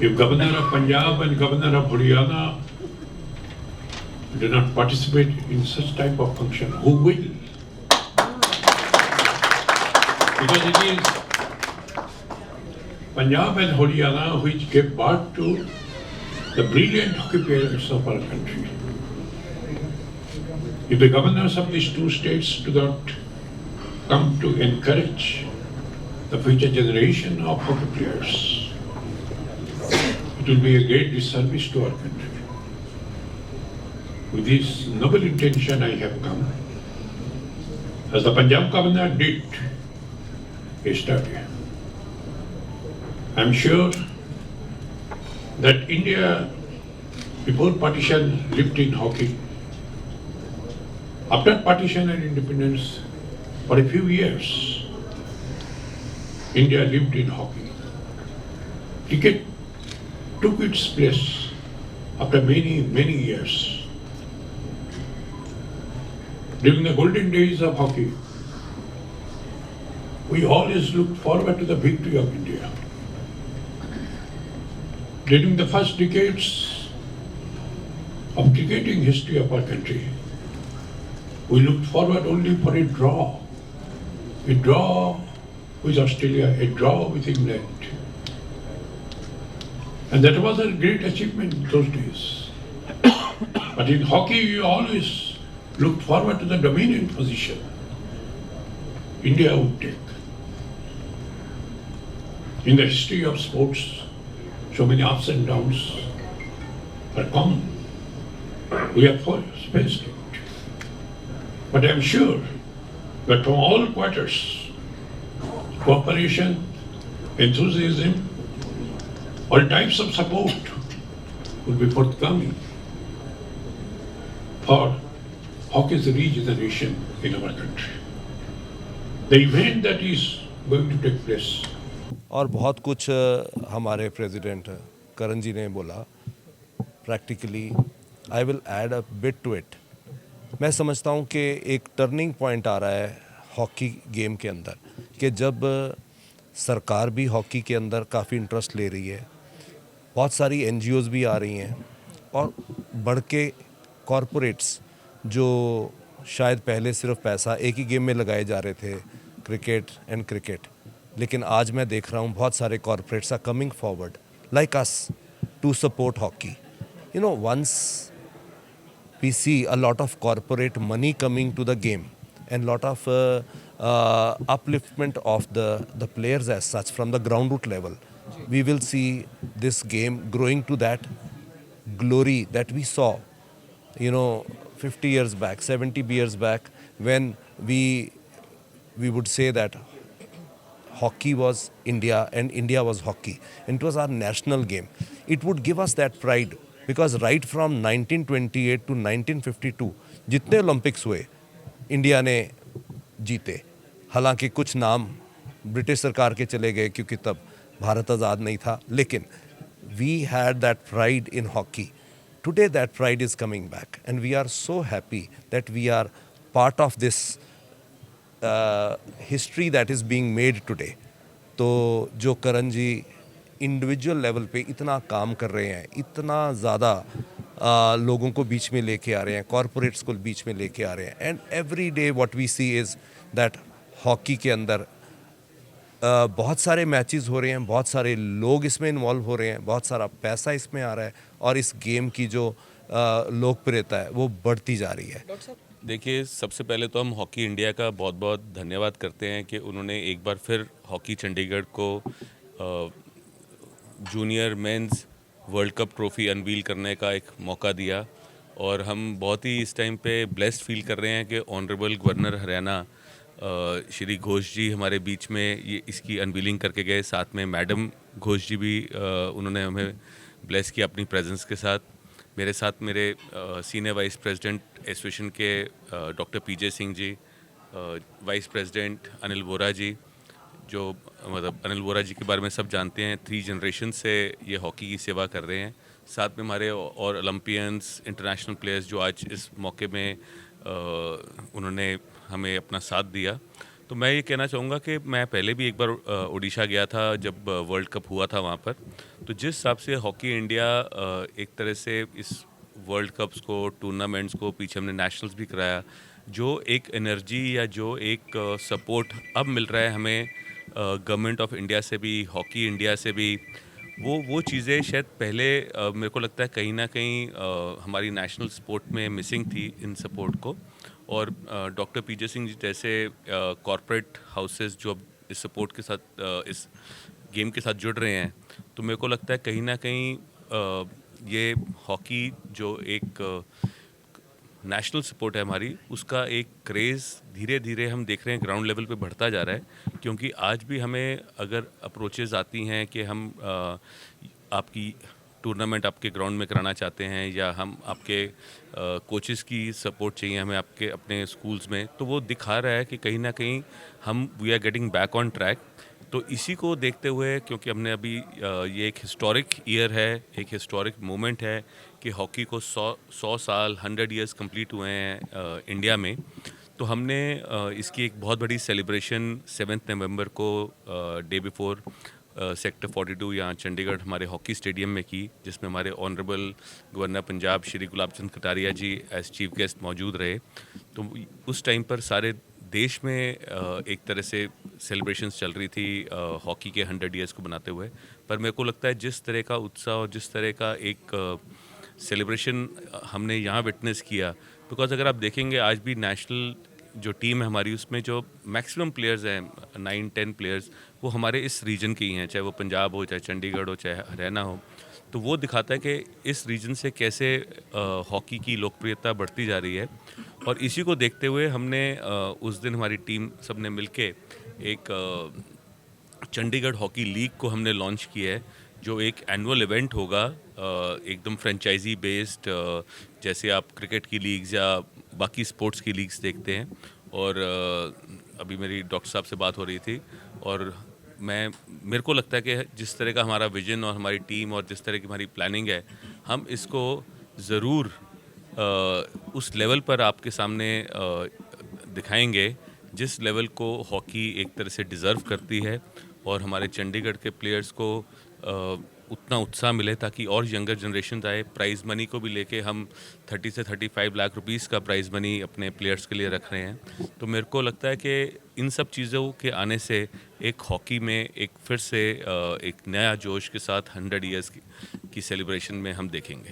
If Governor of Punjab and Governor of Haryana do not participate in such type of function, who will? Because it is Punjab and Haryana which gave birth to the brilliant hockey players of our country. If the governors of these two states do not come to encourage the future generation of hockey players, it will be a great disservice to our country. With this noble intention I have come, as the Punjab governor did yesterday. I am sure that India, before partition, lived in hockey. After partition and independence, for a few years, India lived in hockey. Cricket took its place after many, many years. During the golden days of hockey, we always looked forward to the victory of India. During the first decades of cricketing history of our country, we looked forward only for a draw with Australia, a draw with England. And that was a great achievement in those days. But in hockey, we always looked forward to the dominant position India would take. In the history of sports, so many ups and downs are common. We have faced it. But I am sure that from all quarters, cooperation, enthusiasm, all types of support will be forthcoming for hockey's regeneration in our country. The event that is going to take place. और बहुत कुछ हमारे president करण जी ने बोला practically I will add a bit to it. मैं समझता हूँ कि एक टर्निंग पॉइंट आ रहा है हॉकी गेम के अंदर कि जब सरकार भी हॉकी के अंदर काफ़ी इंटरेस्ट ले रही है, बहुत सारी एनजीओज़ भी आ रही हैं और बढ़ के कॉरपोरेट्स जो शायद पहले सिर्फ पैसा एक ही गेम में लगाए जा रहे थे, क्रिकेट एंड क्रिकेट, लेकिन आज मैं देख रहा हूँ बहुत सारे corporates are coming forward like us to support hockey. You know, once we see a lot of corporate money coming to the game and lot of upliftment of the players as such from the ground root level. We will see this game growing to that glory that we saw, 50 years back, 70 years back, when we would say that hockey was India and India was hockey. And it was our national game. It would give us that pride. Because right from 1928 to 1952 जितने Olympics हुए India ने जीते. हालांकि कुछ नाम British सरकार के चले गए क्योंकि तब भारत आज़ाद नहीं था, लेकिन we had that pride in hockey. Today that pride is coming back and we are so happy that we are part of this history that is being made today. तो जो करण जी इंडिविजुअल लेवल पे इतना काम कर रहे हैं, इतना ज़्यादा लोगों को बीच में लेके आ रहे हैं, कॉरपोरेट्स को बीच में लेके आ रहे हैं, and every day what we see is that hockey के अंदर बहुत सारे मैचेस हो रहे हैं, बहुत सारे लोग इसमें इन्वॉल्व हो रहे हैं, बहुत सारा पैसा इसमें आ रहा है और इस गेम की जो लोकप्रियता है वो बढ़ती जा रही है. देखिए, सबसे पहले तो हम हॉकी इंडिया का बहुत बहुत धन्यवाद करते हैं कि उन्होंने एक बार फिर हॉकी चंडीगढ़ को junior mains world cup trophy unveil करने का एक मौका दिया. और हम बहुत ही इस टाइम पे ब्लेस्ड फील कर रहे हैं कि ऑनरेबल गवर्नर हरियाणा श्री घोष जी हमारे बीच में ये इसकी अनवीलिंग करके गए. साथ में मैडम घोष जी भी उन्होंने हमें ब्लेस किया अपनी प्रेजेंस के साथ. मेरे साथ मेरे सीनियर वाइस प्रेसिडेंट एसोसिएशन के डॉक्टर पीजे सिंह जी, वाइस प्रेसिडेंट अनिल वोरा जी, जो मतलब अनिल वोरा जी के बारे में सब जानते हैं, 3 जनरेशन से ये हॉकी की सेवा कर रहे हैं. साथ में हमारे और ओलंपियंस, इंटरनेशनल प्लेयर्स जो आज इस मौके में उन्होंने हमें अपना साथ दिया. तो मैं ये कहना चाहूँगा कि मैं पहले भी एक बार उड़ीसा गया था जब वर्ल्ड कप हुआ था वहाँ पर। तो जिस हिसाब से हॉकी इंडिया एक तरह से इस वर्ल्ड कप्स को, टूर्नामेंट्स को, पीछे हमने नेशनल्स भी कराया, जो एक एनर्जी या जो एक सपोर्ट अब मिल रहा है हमें गवर्नमेंट ऑफ इंडिया से भी, हॉकी इंडिया से भी, वो चीज़ें शायद पहले मेरे को लगता है कहीं ना कहीं हमारी नेशनल स्पोर्ट में मिसिंग थी इन सपोर्ट को। और डॉक्टर पीजे सिंह जी जैसे कॉरपोरेट हाउसेस जो अब इस सपोर्ट के साथ इस गेम के साथ जुड़ रहे हैं, तो मेरे को लगता है कहीं ना कहीं ये हॉकी जो एक नेशनल सपोर्ट है हमारी, उसका एक क्रेज़ धीरे धीरे हम देख रहे हैं ग्राउंड लेवल पे बढ़ता जा रहा है। क्योंकि आज भी हमें अगर अप्रोचेज़ आती हैं कि हम आपकी टूर्नामेंट आपके ग्राउंड में कराना चाहते हैं, या हम आपके कोचेज़ की सपोर्ट चाहिए हमें आपके अपने स्कूल्स में, तो वो दिखा रहा है कि कहीं ना कहीं हम we are getting back on track. तो इसी को देखते हुए, क्योंकि हमने अभी ये एक हिस्टोरिक ईयर है, एक हिस्टोरिक मोमेंट है कि हॉकी को 100 साल 100 इयर्स कंप्लीट हुए हैं इंडिया में, तो हमने इसकी एक बहुत बड़ी सेलिब्रेशन 7 नवंबर को डे बिफोर सेक्टर 42 यहाँ चंडीगढ़ हमारे हॉकी स्टेडियम में की, जिसमें हमारे ऑनरेबल गवर्नर पंजाब श्री गुलाब चंद कटारिया जी एज चीफ गेस्ट मौजूद रहे। तो उस टाइम पर सारे देश में एक तरह से सेलिब्रेशंस चल रही थी हॉकी के 100 इयर्स को बनाते हुए। पर मेरे को लगता है जिस तरह का उत्साह और जिस तरह का एक सेलिब्रेशन हमने यहाँ विटनेस किया, बिकॉज अगर आप देखेंगे आज भी नेशनल जो टीम है हमारी, उसमें जो मैक्सिमम प्लेयर्स हैं 9-10 प्लेयर्स, वो हमारे इस रीजन के ही हैं, चाहे वो पंजाब हो, चाहे चंडीगढ़ हो, चाहे हरियाणा हो। तो वो दिखाता है कि इस रीजन से कैसे हॉकी की लोकप्रियता बढ़ती जा रही है। और इसी को देखते हुए हमने उस दिन हमारी टीम सब ने मिलके एक चंडीगढ़ हॉकी लीग को हमने लॉन्च किया है, जो एक एनुअल इवेंट होगा एकदम फ्रेंचाइजी बेस्ड, जैसे आप क्रिकेट की लीग्स या बाकी स्पोर्ट्स की लीग्स देखते हैं। और अभी मेरी डॉक्टर साहब से बात हो रही थी, और मेरे को लगता है कि जिस तरह का हमारा विजन और हमारी टीम और जिस तरह की हमारी प्लानिंग है, हम इसको ज़रूर उस लेवल पर आपके सामने दिखाएंगे जिस लेवल को हॉकी एक तरह से डिज़र्व करती है, और हमारे चंडीगढ़ के प्लेयर्स को उतना उत्साह मिले ताकि और यंगर जनरेशन आए। प्राइज़ मनी को भी लेके हम 30 से 35 लाख रुपीस का प्राइज़ मनी अपने प्लेयर्स के लिए रख रहे हैं। तो मेरे को लगता है कि इन सब चीज़ों के आने से एक हॉकी में एक फिर से एक नया जोश के साथ 100 इयर्स की सेलिब्रेशन में हम देखेंगे।